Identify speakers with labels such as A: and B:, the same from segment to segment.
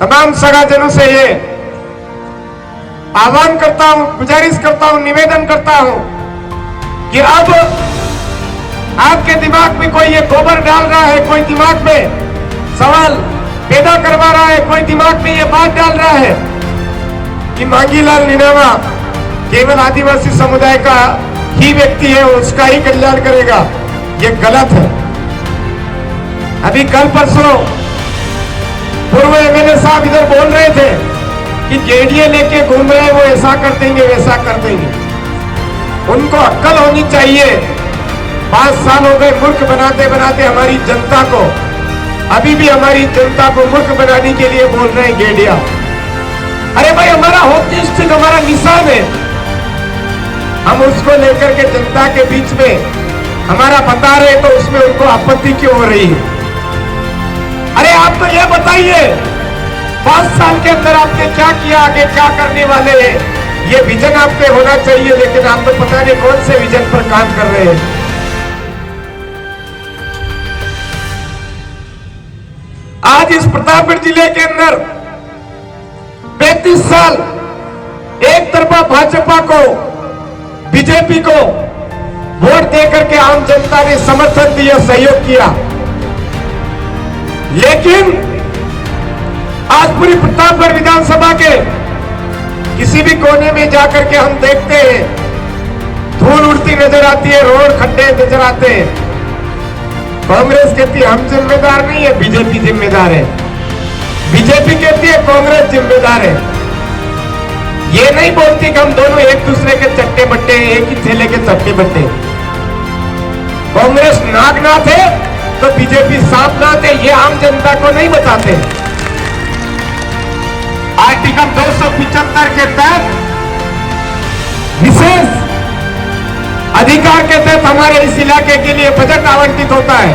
A: तमाम सगाजनों से ये आह्वान करता हूं, गुजारिश करता हूं, निवेदन करता हूं कि अब आपके दिमाग में कोई ये गोबर डाल रहा है, कोई दिमाग में सवाल पैदा करवा रहा है, कोई दिमाग में ये बात डाल रहा है कि मांगीलाल निनामा केवल आदिवासी समुदाय का ही व्यक्ति है, उसका ही कल्याण करेगा, ये गलत है। अभी कल परसों पूर्व एमएलए साहब इधर बोल रहे थे कि जेडीए लेके घूम रहे हैं, वो ऐसा कर देंगे वैसा कर देंगे। उनको अक्ल होनी चाहिए। 5 साल हो गए मूर्ख बनाते बनाते हमारी जनता को, अभी भी हमारी जनता को मूर्ख बनाने के लिए बोल रहे हैं गेडिया। अरे भाई, हमारा होती स्थित हमारा निशान है, हम उसको लेकर के जनता के बीच में हमारा बता रहे तो उसमें उनको आपत्ति क्यों हो रही है? अरे आप तो ये बताइए 5 साल के अंदर आपने क्या किया, आगे क्या करने वाले हैं, ये विजन आप पे होना चाहिए। लेकिन आप तो पता नहीं कौन से विजन पर काम कर रहे हैं। आज इस प्रतापगढ़ जिले के अंदर 35 साल एक तरफा भाजपा को, बीजेपी को वोट देकर के आम जनता ने समर्थन दिया, सहयोग किया। लेकिन आज पूरी प्रतापगढ़ विधानसभा के किसी भी कोने में जाकर के हम देखते हैं, धूल उड़ती नजर आती है, रोड खड्डे नजर आते हैं। कांग्रेस कहती है हम जिम्मेदार नहीं है, बीजेपी जिम्मेदार है। बीजेपी कहती है कांग्रेस जिम्मेदार है। ये नहीं बोलती कि हम दोनों एक दूसरे के चट्टे बट्टे, एक ही थैले के चट्टे बट्टे। कांग्रेस नागनाथ है तो बीजेपी सांपनाथ है, ये आम जनता को नहीं बताते। आर्टिकल 275 के तहत विशेष अधिकार के तहत हमारे इस इलाके के लिए बजट आवंटित होता है।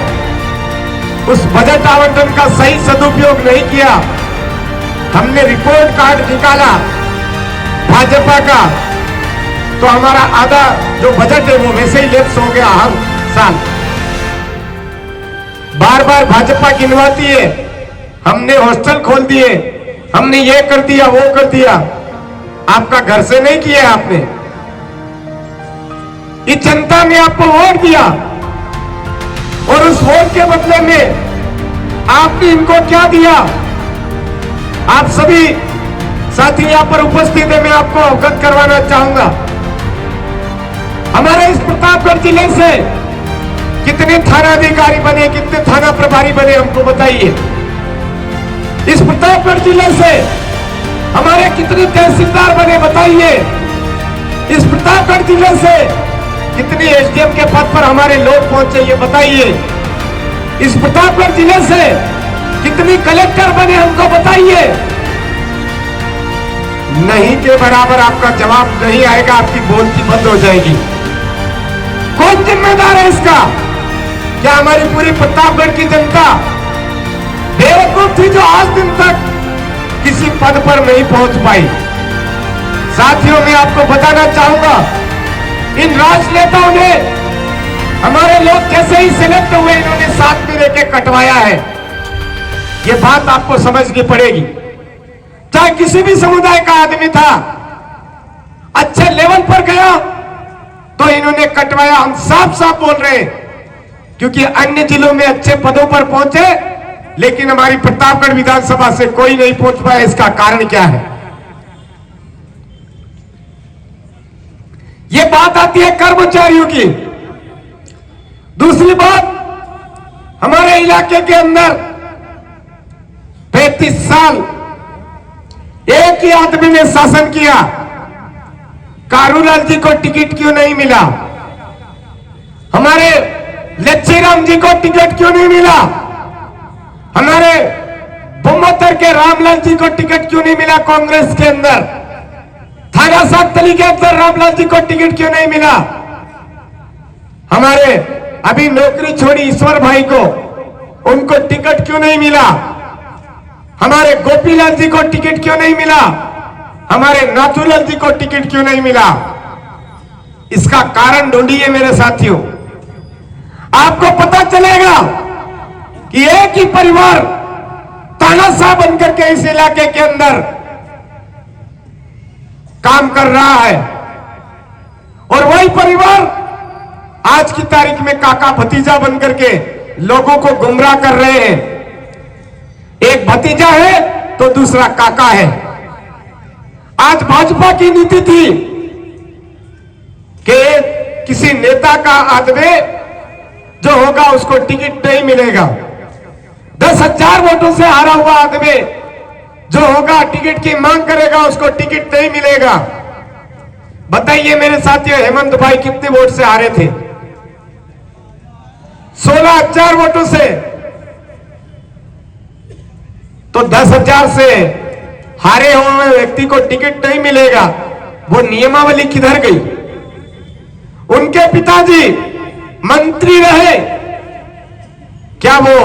A: उस बजट आवंटन का सही सदुपयोग नहीं किया। हमने रिपोर्ट कार्ड निकाला भाजपा का, तो हमारा आधा जो बजट है वो वैसे ही लैप्स हो गया हर साल। बार बार भाजपा गिनवाती है, हमने हॉस्टल खोल दिए, हमने ये कर दिया वो कर दिया। आपका घर से नहीं किया आपने। इस जनता ने आपको वोट दिया और उस वोट के बदले में आपने इनको क्या दिया? आप सभी साथी यहां पर उपस्थित है, मैं आपको अवगत करवाना चाहूंगा। हमारे इस प्रतापगढ़ जिले से कितने थाना अधिकारी बने, कितने थाना प्रभारी बने, हमको बताइए। इस प्रतापगढ़ जिले से हमारे कितने तहसीलदार बने, बताइए। इस प्रतापगढ़ जिले से कितने एसडीएम के पद पर हमारे लोग पहुंचे, ये बताइए। इस प्रतापगढ़ जिले से कितनी कलेक्टर बने, हमको बताइए। नहीं के बराबर आपका जवाब नहीं आएगा, आपकी बोलती बंद हो जाएगी। कौन जिम्मेदार है इसका? क्या हमारी पूरी प्रतापगढ़ की जनता बेवकूफ थी जो आज दिन तक किसी पद पर नहीं पहुंच पाई? साथियों, मैं आपको बताना चाहूंगा, इन राजनेताओं ने हमारे लोग जैसे ही सिलेक्ट हुए, इन्होंने साथ में लेके कटवाया है। ये बात आपको समझनी पड़ेगी। चाहे किसी भी समुदाय का आदमी था, अच्छे लेवल पर गया तो इन्होंने कटवाया। हम साफ साफ बोल रहे हैं, क्योंकि अन्य जिलों में अच्छे पदों पर पहुंचे, लेकिन हमारी प्रतापगढ़ विधानसभा से कोई नहीं पहुंच पाया। इसका कारण क्या है? ये बात आती है कर्मचारियों की। दूसरी बात, हमारे इलाके के अंदर 35 साल एक ही आदमी ने शासन किया। कारूलाल जी को टिकट क्यों नहीं मिला? हमारे लच्छीराम जी को टिकट क्यों नहीं मिला? हमारे बुम्मतर के रामलाल जी को टिकट क्यों नहीं मिला? कांग्रेस के अंदर थाना सातली के अंदर रामलाल जी को टिकट क्यों नहीं मिला? हमारे अभी नौकरी छोड़ी ईश्वर भाई को, उनको टिकट क्यों नहीं मिला? हमारे गोपीलाल जी को टिकट क्यों नहीं मिला? हमारे नाथूलाल जी को टिकट क्यों नहीं मिला? इसका कारण ढूंढिए मेरे साथियों। आपको पता चलेगा कि एक ही परिवार तानाशाह बनकर के इस इलाके के अंदर काम कर रहा है। और वही परिवार आज की तारीख में काका भतीजा बनकर के लोगों को गुमराह कर रहे हैं। एक भतीजा है तो दूसरा काका है। आज भाजपा की नीति थी कि किसी नेता का आदमी जो होगा उसको टिकट नहीं मिलेगा। 10,000 वोटों से हारा हुआ आदमी जो होगा टिकट की मांग करेगा उसको टिकट नहीं मिलेगा। बताइए मेरे साथियों, हेमंत भाई कितने वोट से हारे थे? 16,000 वोटों से। तो 10,000 से हारे हुए व्यक्ति को टिकट नहीं मिलेगा, वो नियमावली किधर गई? उनके पिताजी मंत्री रहे, क्या वो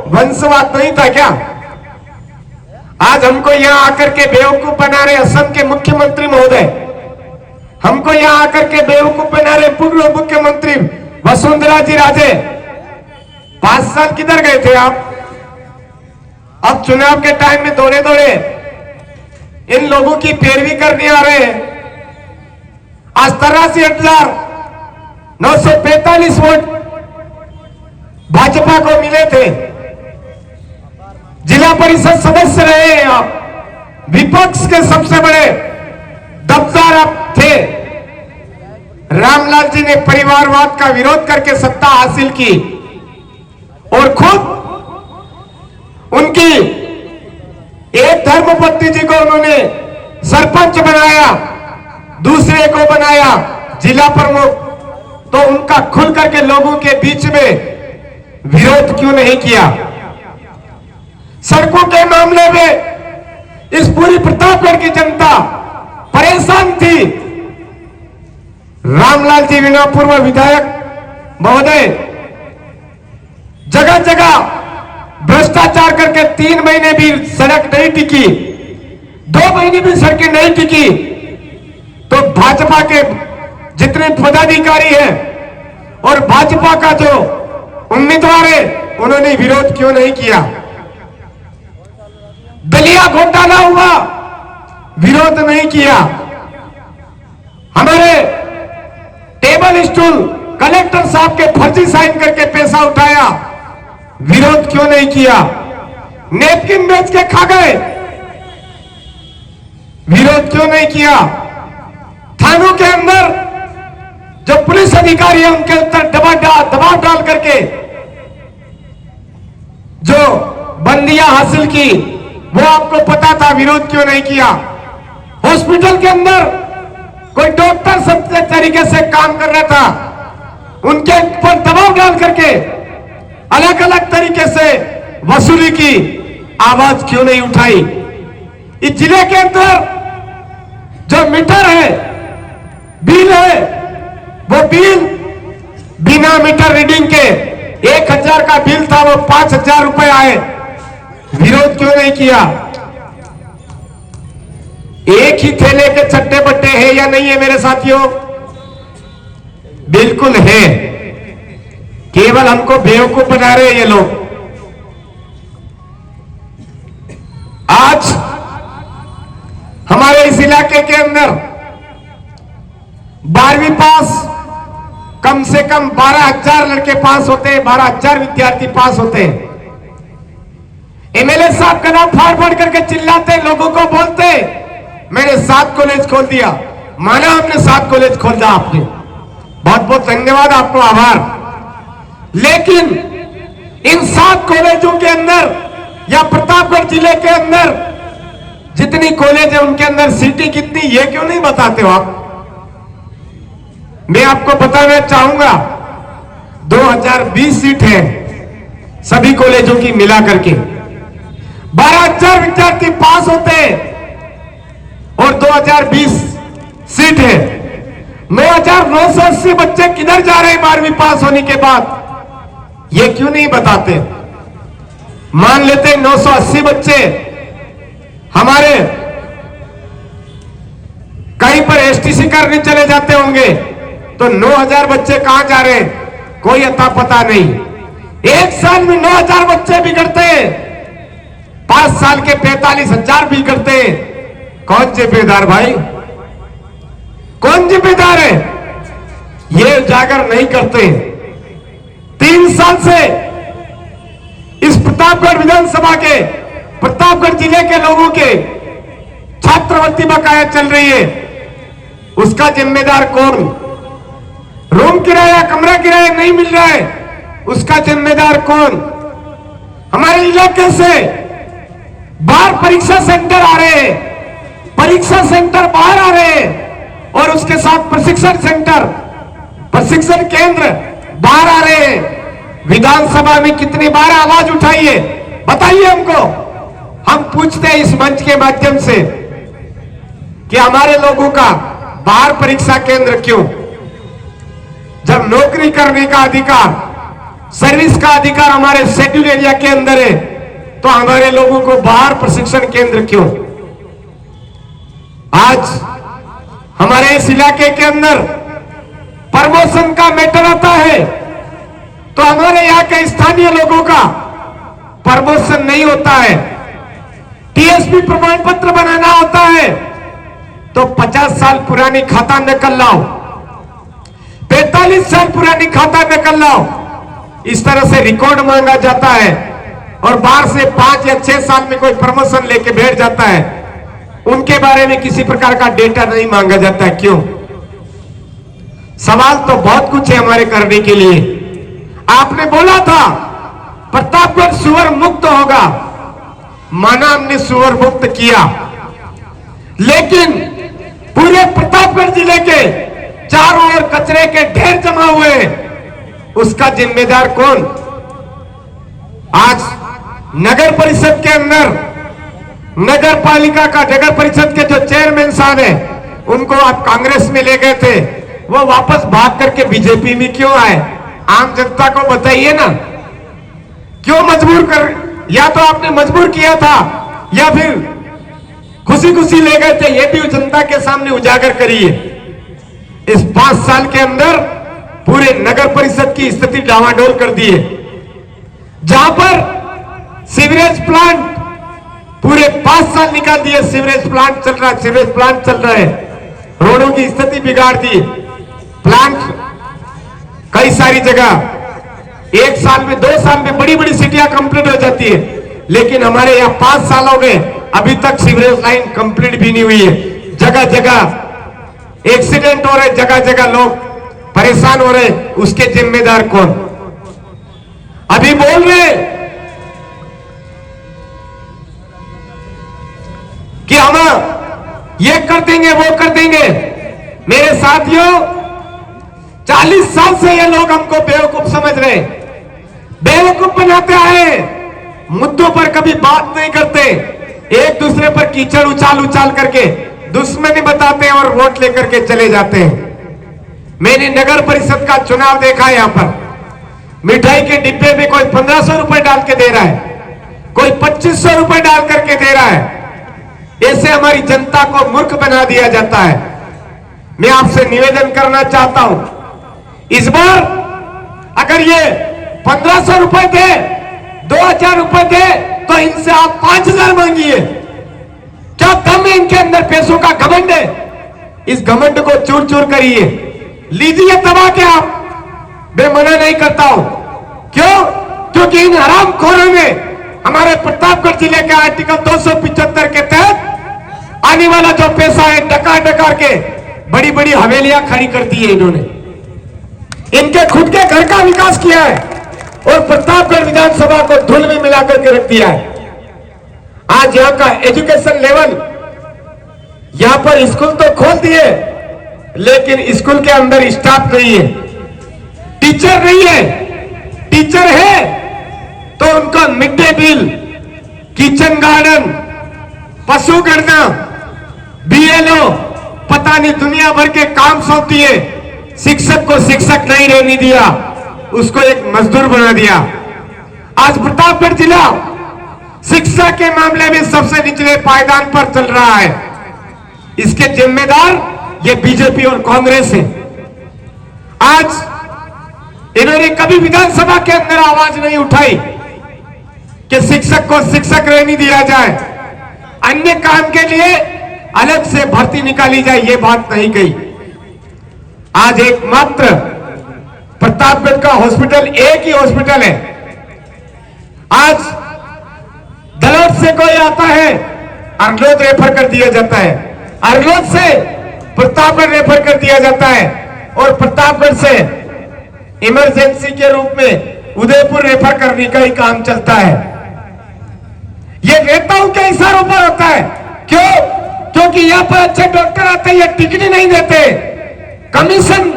A: वंशवाद नहीं था क्या? आज हमको यहां आकर के बेवकूफ बना रहे असम के मुख्यमंत्री महोदय, हमको यहां आकर के बेवकूफ बना रहे पूर्व मुख्यमंत्री वसुंधरा जी राजे। 5 साल किधर गए थे आप? अब चुनाव के टाइम में दौड़े दौड़े इन लोगों की पैरवी करने आ रहे हैं। आज 83,945 वोट भाजपा को मिले थे। जिला परिषद सदस्य रहे हैं आप, विपक्ष के सबसे बड़े दबदार आप थे। रामलाल जी ने परिवारवाद का विरोध करके सत्ता हासिल की और खुद उनकी एक धर्मपत्नी जी को उन्होंने सरपंच बनाया, दूसरे को बनाया जिला प्रमुख। तो उनका खुल करके लोगों के बीच में विरोध क्यों नहीं किया? सड़कों के मामले में इस पूरी प्रतापगढ़ की जनता परेशान थी। रामलाल जी मीणा पूर्व विधायक महोदय जगह जगह भ्रष्टाचार करके 3 महीने भी सड़क नहीं टिकी, 2 महीने भी सड़कें नहीं टिकी। तो भाजपा के जितने पदाधिकारी हैं और भाजपा का जो उम्मीदवार है उन्होंने विरोध क्यों नहीं किया? दलिया घोटाला हुआ, विरोध नहीं किया। हमारे टेबल स्टूल कलेक्टर साहब के फर्जी साइन करके पैसा उठाया, विरोध क्यों नहीं किया? नैपकिन बेच के खा गए, विरोध क्यों नहीं किया? थानों के अंदर जो पुलिस अधिकारी है उनके ऊपर दबाव डाल करके जो बंदियां हासिल की, वो आपको पता था, विरोध क्यों नहीं किया? हॉस्पिटल के अंदर कोई डॉक्टर सच्चे तरीके से काम कर रहा था, उनके ऊपर दबाव डाल करके अलग अलग तरीके से वसूली की, आवाज क्यों नहीं उठाई? इस जिले के अंदर जो मीटर है, बिल है, वो बिल बिना मीटर रीडिंग के 1,000 का बिल था, वो 5,000 रुपए आए, विरोध क्यों नहीं किया? एक ही थैले के चट्टे बट्टे है या नहीं है मेरे साथियों? बिल्कुल है। केवल हमको बेवकूफ बना रहे हैं ये लोग। आज हमारे इस इलाके के अंदर 12वीं पास कम से कम 12,000 लड़के पास होते हैं, 12,000 विद्यार्थी पास होते हैं। एमएलए साहब का नाम फाड़ फाड़ करके चिल्लाते, लोगों को बोलते मैंने 7 कॉलेज खोल दिया। माना हमने 7 कॉलेज खोल दिया, आपने बहुत बहुत धन्यवाद, आपको आभार। लेकिन इन 7 कॉलेजों के अंदर या प्रतापगढ़ जिले के अंदर जितनी कॉलेज है उनके अंदर सीटें कितनी, ये क्यों नहीं बताते हो आप? मैं आपको बताना चाहूंगा 2020 सीट है सभी कॉलेजों की मिला करके। 12,000 विद्यार्थी पास होते हैं और 2020 सीट है। 9,980 बच्चे किधर जा रहे हैं 12वीं पास होने के बाद, ये क्यों नहीं बताते? मान लेते हैं 980 बच्चे हमारे कहीं पर एसटीसी करने चले जाते होंगे, तो 9,000 बच्चे कहां जा रहे हैं कोई अता पता नहीं। एक साल में 9,000 बच्चे बिगड़ते हैं, 5 साल के 45,000 भी करते हैं। कौन जिम्मेदार भाई, कौन जिम्मेदार है? ये उजागर नहीं करते। 3 साल से इस प्रतापगढ़ विधानसभा के, प्रतापगढ़ जिले के लोगों के छात्रवृत्ति बकाया चल रही है। उसका जिम्मेदार कौन? रूम किराया, कमरा किराया नहीं मिल रहा है, उसका जिम्मेदार कौन? हमारे इलाके से बाहर परीक्षा सेंटर आ रहे हैं, परीक्षा सेंटर बाहर आ रहे हैं, और उसके साथ प्रशिक्षण सेंटर, प्रशिक्षण केंद्र बाहर आ रहे हैं। विधानसभा में कितनी बार आवाज उठाई है, बताइए हमको। हम पूछते हैं इस मंच के माध्यम से कि हमारे लोगों का बाहर परीक्षा केंद्र क्यों? जब नौकरी करने का अधिकार, सर्विस का अधिकार हमारे शेड्यूल एरिया के अंदर है, तो हमारे लोगों को बाहर प्रशिक्षण केंद्र क्यों? आज हमारे इस इलाके के अंदर प्रमोशन का मैटर आता है तो हमारे यहां के स्थानीय लोगों का प्रमोशन नहीं होता है। टीएसपी प्रमाण पत्र बनाना होता है तो 50 साल पुरानी खाता नकल लाओ, 45 साल पुरानी खाता नकल लाओ, इस तरह से रिकॉर्ड मांगा जाता है। और बाहर से 5 या 6 साल में कोई प्रमोशन लेके बैठ जाता है, उनके बारे में किसी प्रकार का डेटा नहीं मांगा जाता है। क्यों? सवाल तो बहुत कुछ है हमारे करने के लिए। आपने बोला था प्रतापगढ़ सुअर मुक्त होगा, माना हमने सुअर मुक्त किया, लेकिन पूरे प्रतापगढ़ जिले के चारों ओर कचरे के ढेर जमा हुए हैं, उसका जिम्मेदार कौन? आज नगर परिषद के अंदर, नगर पालिका का, नगर परिषद के जो चेयरमैन साहब हैं, उनको आप कांग्रेस में ले गए थे, वो वापस भाग करके बीजेपी में क्यों आए? आम जनता को बताइए ना, क्यों मजबूर कर, या तो आपने मजबूर किया था या फिर खुशी खुशी ले गए थे, ये भी जनता के सामने उजागर करिए। इस 5 साल के अंदर पूरे नगर परिषद की स्थिति डावाडोल कर दी है। जहां पर सीवरेज प्लांट पूरे 5 साल निकाल दिए, सीवरेज प्लांट चल रहा है, सीवरेज प्लांट चल रहा है, रोडों की स्थिति बिगाड़ दी। प्लांट कई सारी जगह 1 साल में, 2 साल में बड़ी बड़ी सिटियां कंप्लीट हो जाती है, लेकिन हमारे यहाँ 5 साल हो गए, अभी तक सीवरेज लाइन कंप्लीट भी नहीं हुई है। जगह जगह एक्सीडेंट हो रहे, जगह जगह लोग परेशान हो रहे, उसके जिम्मेदार कौन? अभी बोल रहे कि हम ये कर देंगे, वो कर देंगे। मेरे साथियों, 40 साल से ये लोग हमको बेवकूफ समझ रहे, बेवकूफ बनाते आए, मुद्दों पर कभी बात नहीं करते, एक दूसरे पर कीचड़ उछाल उछाल करके दुश्मनी बताते हैं और वोट लेकर के चले जाते हैं। मैंने नगर परिषद का चुनाव देखा है, यहां पर मिठाई के डिब्बे में कोई 1500 रुपए डाल के दे रहा है, कोई 2500 रुपए डाल करके दे रहा है। ऐसे हमारी जनता को मूर्ख बना दिया जाता है। मैं आपसे निवेदन करना चाहता हूं, इस बार अगर ये 1500 रुपए दे, 2000 रुपए दे, तो इनसे आप 5000 मांगिए। क्या दम है इनके अंदर? पैसों का घमंड है, इस घमंड को चूर चूर करिए, लीजिए दबा के आप। मैं मना नहीं करता हूं, क्यों? क्योंकि इन हरामखोरों ने हमारे प्रतापगढ़ जिले के आर्टिकल 275 के तहत आने वाला जो पैसा है डका डका के बड़ी बड़ी हवेलियां खड़ी कर दी है इन्होंने, इनके खुद के घर का विकास किया है और प्रतापगढ़ विधानसभा को धूल में मिलाकर के रख दिया है। आज यहां का एजुकेशन लेवल, यहां पर स्कूल तो खोल दिए, लेकिन स्कूल के अंदर स्टाफ नहीं है, टीचर नहीं है। टीचर है तो उनका mid day meal, kitchen garden, पशु गणना, बीएलओ, पता नहीं दुनिया भर के काम सौंप दिए। शिक्षक को शिक्षक नहीं रहने दिया, उसको एक मजदूर बना दिया। आज प्रतापगढ़ जिला शिक्षा के मामले में सबसे निचले पायदान पर चल रहा है। इसके जिम्मेदार ये बीजेपी और कांग्रेस है। आज इन्होंने कभी विधानसभा के अंदर आवाज नहीं उठाई, कि शिक्षक को शिक्षक रहने दिया जाए, अन्य काम के लिए अलग से भर्ती निकाली जाए, ये बात नहीं कही। आज एकमात्र प्रतापगढ़ का हॉस्पिटल एक ही हॉस्पिटल है। आज दलोद से कोई आता है, अरलोद रेफर कर दिया जाता है, अरलोद से प्रतापगढ़ रेफर कर दिया जाता है, और प्रतापगढ़ से इमरजेंसी के रूप में उदयपुर रेफर करने का ही काम चलता है। ये नेताओं के इशारों पर होता है। क्यों? क्योंकि यहां पर अच्छे डॉक्टर आते हैं, ये टिकट नहीं देते, कमीशन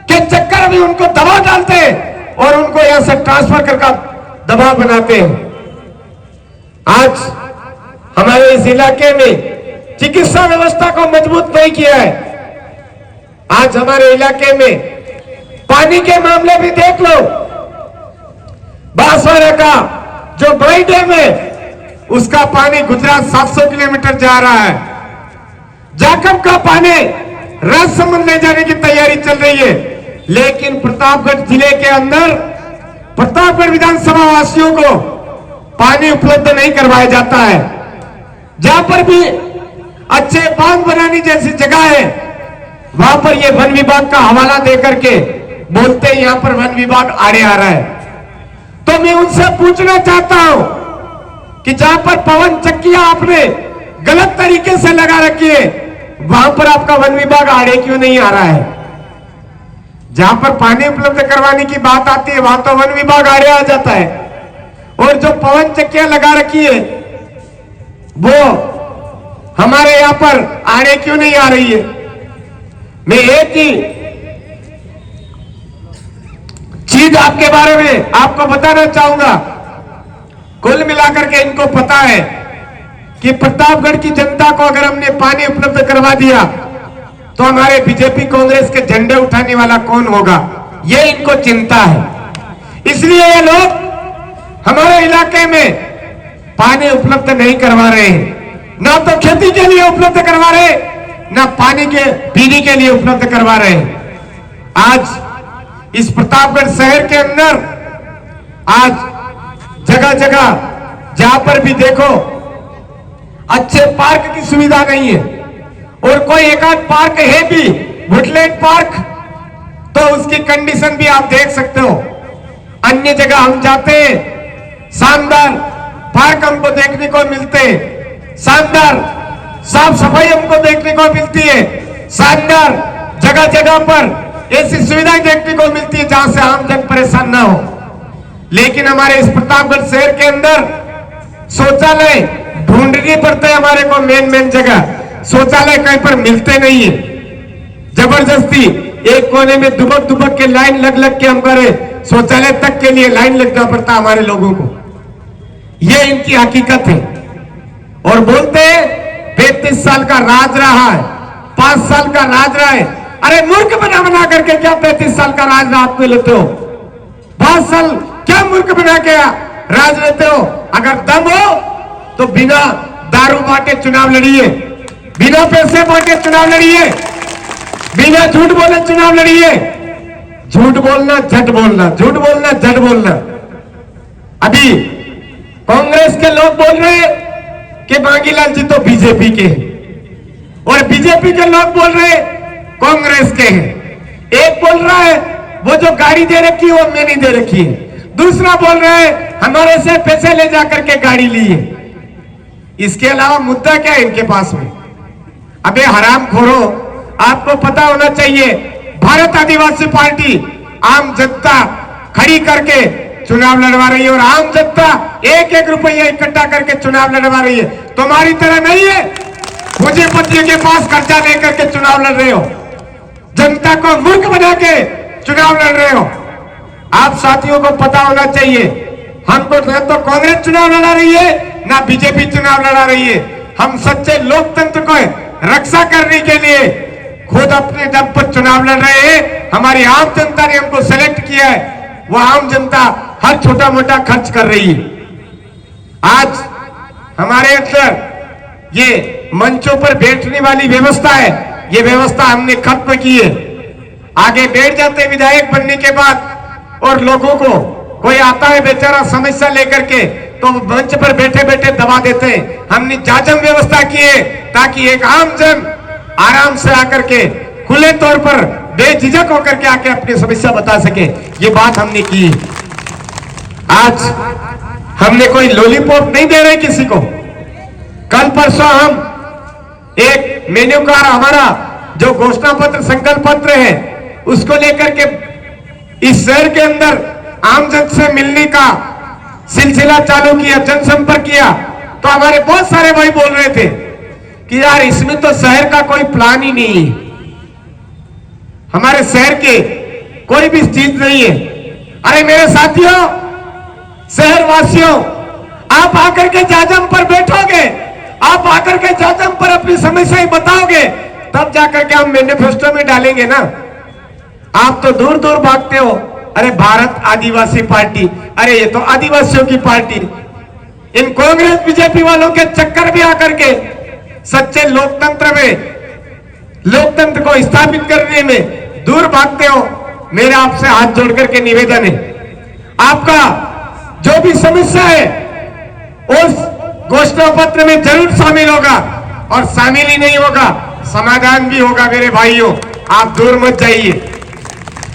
A: के चक्कर में उनको दबाव डालते हैं और उनको यहां से ट्रांसफर करके दबाव बनाते हैं। आज हमारे इस इलाके में चिकित्सा व्यवस्था को मजबूत नहीं किया है। आज हमारे इलाके में पानी के मामले भी देख लो, बांसवाड़ा का जो बड़ी डैम है उसका पानी गुजरात 700 किलोमीटर जा रहा है। जाखम का पानी राजसमंद ले जाने की तैयारी चल रही है, लेकिन प्रतापगढ़ जिले के अंदर प्रतापगढ़ विधानसभा वासियों को पानी उपलब्ध नहीं करवाया जाता है। जहां पर भी अच्छे बांध बनाने जैसी जगह है, वहां पर ये वन विभाग का हवाला देकर के बोलते हैं यहां पर वन विभाग आड़े आ रहा है। तो मैं उनसे पूछना चाहता हूं कि जहां पर पवन चक्कियां आपने गलत तरीके से लगा रखी है, वहां पर आपका वन विभाग आड़े क्यों नहीं आ रहा है? जहां पर पानी उपलब्ध करवाने की बात आती है, वहां तो वन विभाग आड़े आ जाता है, और जो पवन चक्कियां लगा रखी है वो हमारे यहां पर आड़े क्यों नहीं आ रही है? मैं एक ही चीज आपके बारे में आपको बताना चाहूंगा। कुल मिलाकर के इनको पता है कि प्रतापगढ़ की जनता को अगर हमने पानी उपलब्ध करवा दिया तो हमारे बीजेपी कांग्रेस के झंडे उठाने वाला कौन होगा, ये इनको चिंता है। इसलिए ये लोग हमारे इलाके में पानी उपलब्ध नहीं करवा रहे हैं, ना तो खेती के लिए उपलब्ध करवा रहे, ना पानी के पीने के लिए उपलब्ध करवा रहे हैं। आज इस प्रतापगढ़ शहर के अंदर आज जगह जगह जहां पर भी देखो अच्छे पार्क की सुविधा नहीं है, और कोई एक आध पार्क है भी, वुडलैंड पार्क, तो उसकी कंडीशन भी आप देख सकते हो। अन्य जगह हम जाते हैं, शानदार पार्क हमको देखने को मिलते हैं, शानदार साफ सफाई हमको देखने को मिलती है, शानदार जगह जगह पर ऐसी सुविधाएं देखने को मिलती है जहां से आम जन परेशान ना हो। लेकिन हमारे इस प्रतापगढ़ शहर के अंदर शौचालय ढूंढनी पड़ते हैं, हमारे को मेन जगह शौचालय कहीं पर मिलते नहीं है। जबरदस्ती एक कोने में दुबक के लाइन लग के हमारे शौचालय तक के लिए लाइन लगना पड़ता हमारे लोगों को। ये इनकी हकीकत है। और बोलते हैं 35 साल का राज रहा है, 5 साल का राज रहा है। अरे मूर्ख बना करके क्या 35 साल का राज रात में लेते हो? 5 साल क्या मूर्ख बना के राज लेते हो? अगर दम हो तो बिना दारू बांटे चुनाव लड़िए, बिना पैसे बांटे चुनाव लड़िए, बिना झूठ बोले चुनाव लड़िए। झूठ बोलना झट बोलना, झूठ बोलना झट बोलना। अभी कांग्रेस के लोग बोल रहे हैं कि बांगीलाल जी तो बीजेपी के हैं, और बीजेपी के लोग बोल रहे हैं कांग्रेस के हैं। एक बोल रहा है वो जो गाड़ी दे रखी है वो मैंने दे रखी है, दूसरा बोल रहा है हमारे से पैसे ले जाकर के गाड़ी ली है। इसके अलावा मुद्दा क्या है इनके पास में? अबे हरामखोरो, आपको पता होना चाहिए भारत आदिवासी पार्टी आम जनता खड़ी करके चुनाव लड़वा रही है, और आम जनता एक रुपया इकट्ठा करके चुनाव लड़वा रही है। तुम्हारी तरह नहीं है पूंजीपतियों के पास कर्जा लेकर के चुनाव लड़ रहे हो, जनता को मूर्ख बना के चुनाव लड़ रहे हो। आप साथियों को पता होना चाहिए, हमको न तो कांग्रेस चुनाव लड़ा रही है ना बीजेपी चुनाव लड़ा रही है। हम सच्चे लोकतंत्र को रक्षा करने के लिए खुद अपने दम पर चुनाव लड़ रहे हैं। हमारी आम जनता ने हमको सेलेक्ट किया है, वो आम जनता हर छोटा मोटा खर्च कर रही है। आज हमारे अंदर ये मंचों पर बैठने वाली व्यवस्था है, ये व्यवस्था हमने खत्म की है। आगे बैठ जाते विधायक बनने के बाद, और लोगों को कोई आता है बेचारा समस्या लेकर के, तो मंच पर बैठे बैठे दबा देते हैं। हमने जाजम व्यवस्था की है ताकि एक आम जन आराम से आकर के खुले तौर पर बेझिझक होकर के आके अपनी समस्या बता सके, ये बात हमने की। आज हमने कोई लॉलीपॉप नहीं दे रहे किसी को। कल परसों हम एक मेन्यू कार्ड, हमारा जो घोषणा पत्र संकल्प पत्र है, उसको लेकर के इस शहर के अंदर आमजन से मिलने का सिलसिला चालू किया, जनसंपर्क किया। तो हमारे बहुत सारे भाई बोल रहे थे कि यार इसमें तो शहर का कोई प्लान ही नहीं है, हमारे शहर के कोई भी चीज नहीं है। अरे मेरे साथियों, शहर वासियों, आप आकर के जाजम पर बैठोगे, आप आकर के जाजम पर अपनी समस्याएं बताओगे, तब जाकर के हम मैनिफेस्टो में डालेंगे ना। आप तो दूर दूर भागते हो, अरे भारत आदिवासी पार्टी, अरे ये तो आदिवासियों की पार्टी। इन कांग्रेस बीजेपी वालों के चक्कर में आकर के सच्चे लोकतंत्र में, लोकतंत्र को स्थापित करने में दूर भागते हो। मेरा आपसे हाथ जोड़ करके निवेदन है, आपका जो भी समस्या है उस घोषणा पत्र में जरूर शामिल होगा, और शामिल ही नहीं होगा, समाधान भी होगा। मेरे भाइयों, आप दूर मत जाइए,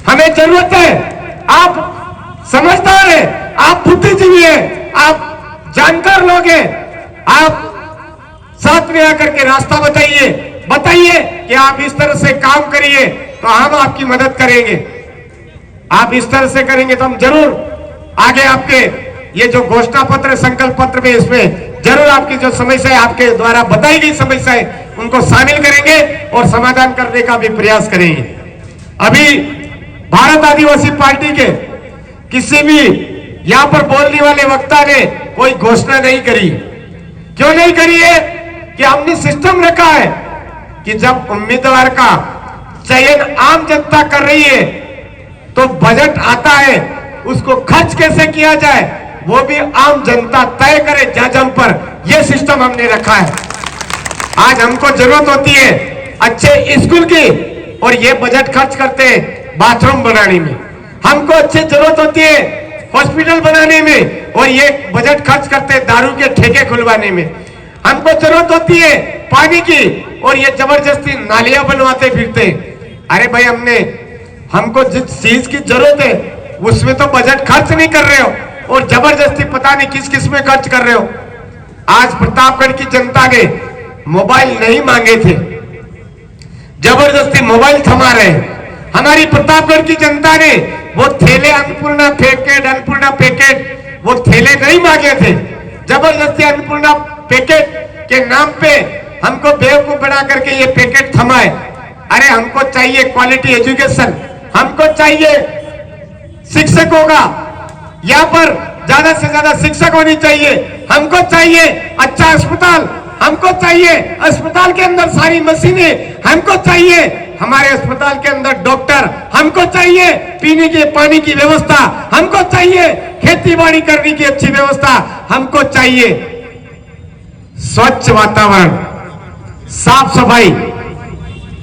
A: हमें जरूरत है। आप समझदार हैं, आप बुद्धिजीवी हैं, आप जानकार लोग हैं, आप साथ में आकर के रास्ता बताइए कि आप इस तरह से काम करिए तो हम आपकी मदद करेंगे। आप इस तरह से करेंगे तो हम जरूर आगे आपके ये जो घोषणा पत्र संकल्प पत्र में, इसमें जरूर आपकी जो समस्या है, आपके द्वारा बताई गई समस्या है, उनको शामिल करेंगे और समाधान करने का भी प्रयास करेंगे। अभी भारत आदिवासी पार्टी के किसी भी यहां पर बोलने वाले वक्ता ने कोई घोषणा नहीं करी। क्यों नहीं करी है? कि हमने सिस्टम रखा है कि जब उम्मीदवार का चयन आम जनता कर रही है तो बजट आता है, उसको खर्च कैसे किया जाए वो भी आम जनता तय करे जाजम पर। यह सिस्टम हमने रखा है। आज हमको जरूरत होती है अच्छे स्कूल की, और ये बजट खर्च करते हैं बाथरूम बनाने में। हमको अच्छी जरूरत होती है हॉस्पिटल बनाने में, और ये बजट खर्च करते हैं दारू के ठेके खुलवाने में। हमको जरूरत होती है पानी की, और ये जबरदस्ती नालियां बनवाते फिरते। अरे भाई, हमको जिस चीज की जरूरत है उसमें तो बजट खर्च नहीं कर रहे हो, और जबरदस्ती पता नहीं किस किस में खर्च कर रहे हो। आज प्रतापगढ़ की जनता ने मोबाइल नहीं मांगे थे, जबरदस्ती मोबाइल थमा रहे। हमारी प्रतापगढ़ की जनता ने वो थैले अन्नपूर्णा पैकेट वो थैले नहीं मांगे थे, जबरदस्ती अन्नपूर्णा पैकेट के नाम पे हमको बेवकूफ बना करके ये पैकेट थमाए। अरे हमको चाहिए क्वालिटी एजुकेशन, हमको चाहिए शिक्षकों का, यहाँ पर ज्यादा से ज्यादा शिक्षक होनी चाहिए, हमको चाहिए अच्छा अस्पताल, हमको चाहिए अस्पताल के अंदर सारी मशीनें, हमको चाहिए हमारे अस्पताल के अंदर डॉक्टर, हमको चाहिए पीने के पानी की व्यवस्था, हमको चाहिए खेती बाड़ी करने की अच्छी व्यवस्था, हमको चाहिए स्वच्छ वातावरण, साफ सफाई,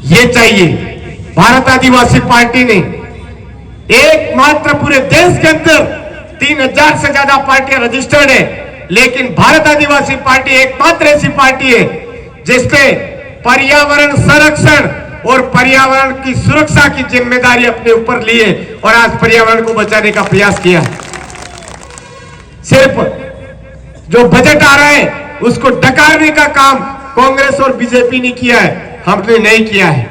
A: ये चाहिए। भारत आदिवासी पार्टी ने एकमात्र पूरे देश के अंदर 3000 से ज्यादा पार्टियां रजिस्टर्ड है, लेकिन भारत आदिवासी पार्टी एकमात्र ऐसी पार्टी है जिसने पर्यावरण संरक्षण और पर्यावरण की सुरक्षा की जिम्मेदारी अपने ऊपर ली है, और आज पर्यावरण को बचाने का प्रयास किया। सिर्फ जो बजट आ रहा है उसको डकारने का काम कांग्रेस और बीजेपी ने किया है, हमने नहीं किया है।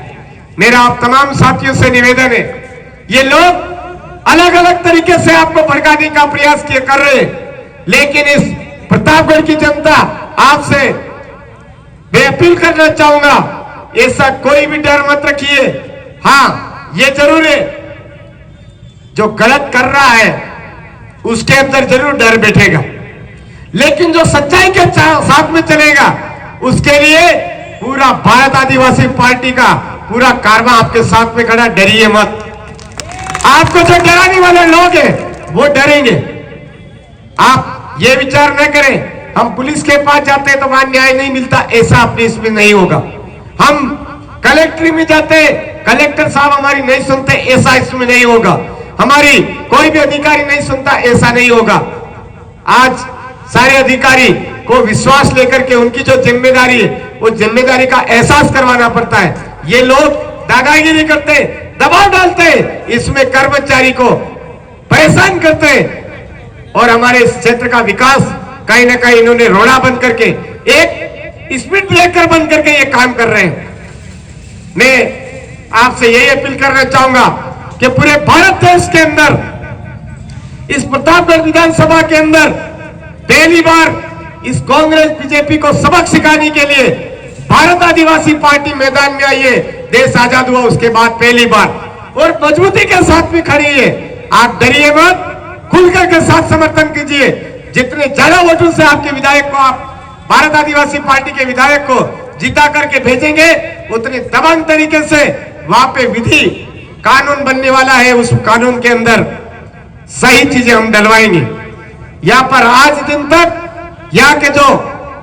A: मेरा आप तमाम साथियों से निवेदन है, ये लोग अलग अलग तरीके से आपको भड़काने का प्रयास कर रहे हैं, लेकिन इस प्रतापगढ़ की जनता आपसे मैं अपील करना चाहूंगा, ऐसा कोई भी डर मत रखिए। हाँ, ये जरूर है जो गलत कर रहा है उसके अंदर जरूर डर बैठेगा, लेकिन जो सच्चाई के साथ में चलेगा उसके लिए पूरा भारत आदिवासी पार्टी का पूरा कारवां आपके साथ में खड़ा। डरिए मत। आपको जो डराने वाले लोग हैं वो डरेंगे। आप ये विचार न करें हम पुलिस के पास जाते हैं तो वहां न्याय नहीं मिलता, ऐसा अपने इसमें नहीं होगा। हम कलेक्ट्री में जाते, कलेक्टर साहब हमारी नहीं सुनते, ऐसा इसमें नहीं होगा। हमारी कोई भी अधिकारी नहीं सुनता, ऐसा नहीं होगा। आज सारे अधिकारी को विश्वास लेकर के उनकी जो जिम्मेदारी है वो जिम्मेदारी का एहसास करवाना पड़ता है। ये लोग दादागिरी करते, दबाव डालते, इसमें कर्मचारी को परेशान करते और हमारे इस क्षेत्र का विकास कहीं ना कहीं इन्होंने रोड़ा बंद करके एक स्पीड ब्रेकर बंद करके ये काम कर रहे हैं। मैं आपसे यही अपील करना चाहूंगा कि पूरे भारत देश के अंदर इस प्रतापगढ़ विधानसभा के अंदर पहली बार इस कांग्रेस बीजेपी को सबक सिखाने के लिए भारत आदिवासी पार्टी मैदान में आई है। देश आजाद हुआ उसके बाद पहली बार और मजबूती के साथ में खड़ी है। आप डरिए मत, खुलकर के साथ समर्थन कीजिए। जितने ज्यादा वोटों से आपके विधायक को, आप भारत आदिवासी पार्टी के विधायक को जीता करके भेजेंगे, उतने दबंग तरीके से वहां पे विधि कानून बनने वाला है। उस कानून के अंदर सही चीजें हम डलवाएंगे। यहाँ पर आज दिन तक यहाँ के जो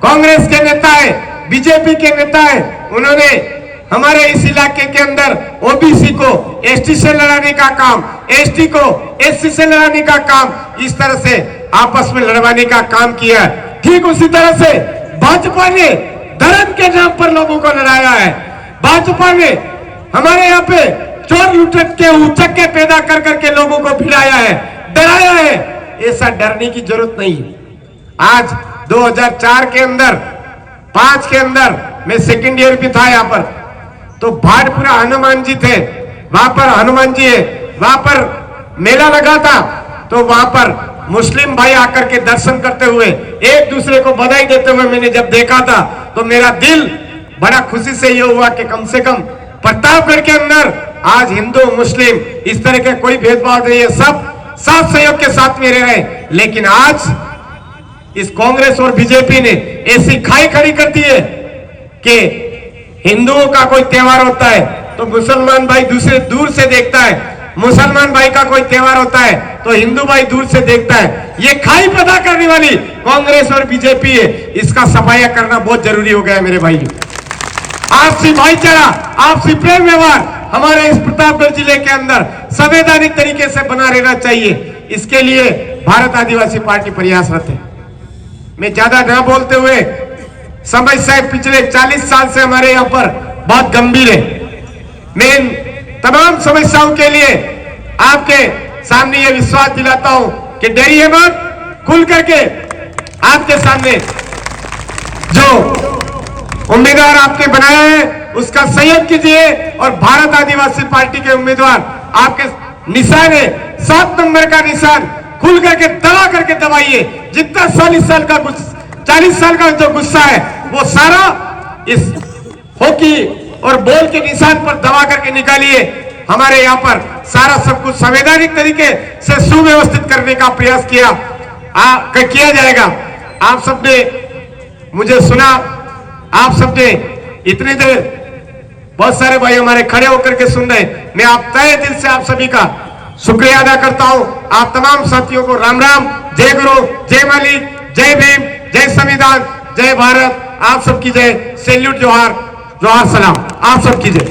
A: कांग्रेस के नेता है, बीजेपी के नेता है, उन्होंने हमारे इस इलाके के अंदर ओबीसी को एसटी से लड़ाने का काम, एसटी को एससी से लड़ाने का काम, इस तरह से आपस में लड़वाने का काम किया है। ठीक उसी तरह से भाजपा ने धर्म के नाम पर लोगों को लड़ाया है। भाजपा ने हमारे यहाँ पे चोर लुटेरे के उचक्के पैदा कर करके लोगों को भिड़ाया है, डराया है। ऐसा डरने की जरूरत नहीं। आज 2004 के अंदर 5 के अंदर मैं सेकेंड ईयर भी था यहाँ पर, तो भाटपुरा हनुमान जी थे, वहां पर हनुमान जी है, वहां पर मेला लगा था, तो वहां पर मुस्लिम भाई आकर के दर्शन करते हुए एक दूसरे को बधाई देते हुए मैंने जब देखा था तो मेरा दिल बड़ा खुशी से ये हुआ कि कम से कम प्रतापगढ़ के अंदर आज हिंदू मुस्लिम इस तरह के कोई भेदभाव नहीं है, सब साथ सहयोग के साथ में रह रहे हैं। लेकिन आज इस कांग्रेस और बीजेपी ने ऐसी खाई खड़ी कर दी है कि हिंदुओं का कोई त्योहार होता है तो मुसलमान भाई दूसरे दूर से देखता है, मुसलमान भाई का कोई त्योहार होता है तो हिंदू भाई दूर से देखता है। ये खाई पैदा करने वाली कांग्रेस और बीजेपी है, इसका सफाया करना बहुत जरूरी हो गया है मेरे भाई। आपसी भाईचारा, आपसी प्रेम व्यवहार हमारे इस प्रतापगढ़ जिले के अंदर संवैधानिक तरीके से बना रहना चाहिए। इसके लिए भारत आदिवासी पार्टी प्रयासरत है। मैं ज्यादा न बोलते हुए, समस्याएं पिछले 40 साल से हमारे यहाँ पर बहुत गंभीर है। मैं इन तमाम समस्याओं के लिए आपके सामने ये विश्वास दिलाता हूं कि डरिए मत, खुल करके आपके सामने जो उम्मीदवार आपने बनाया है उसका सहयोग कीजिए और भारत आदिवासी पार्टी के उम्मीदवार आपके निशान है 7 नंबर का निशान, खुल करके दबा करके दबाइए। जितना 40 साल का जो गुस्सा है वो सारा इस हॉकी और बॉल के निशान पर दबा करके निकालिए। हमारे यहाँ पर सारा सब कुछ संवैधानिक तरीके से सुव्यवस्थित करने का प्रयास किया जाएगा। आप सबने मुझे सुना, आप सबने इतनी देर बहुत सारे भाई हमारे खड़े होकर के सुन रहे, मैं आप तहे दिल से आप सभी का शुक्रिया अदा करता हूं। आप तमाम साथियों को राम राम, जय गुरु, जय मालिक, जय भीम, जय संविधान, जय भारत। आप सबकी जय, सैल्यूट, जोहार, जोहार सलाम, आप सबकी जय।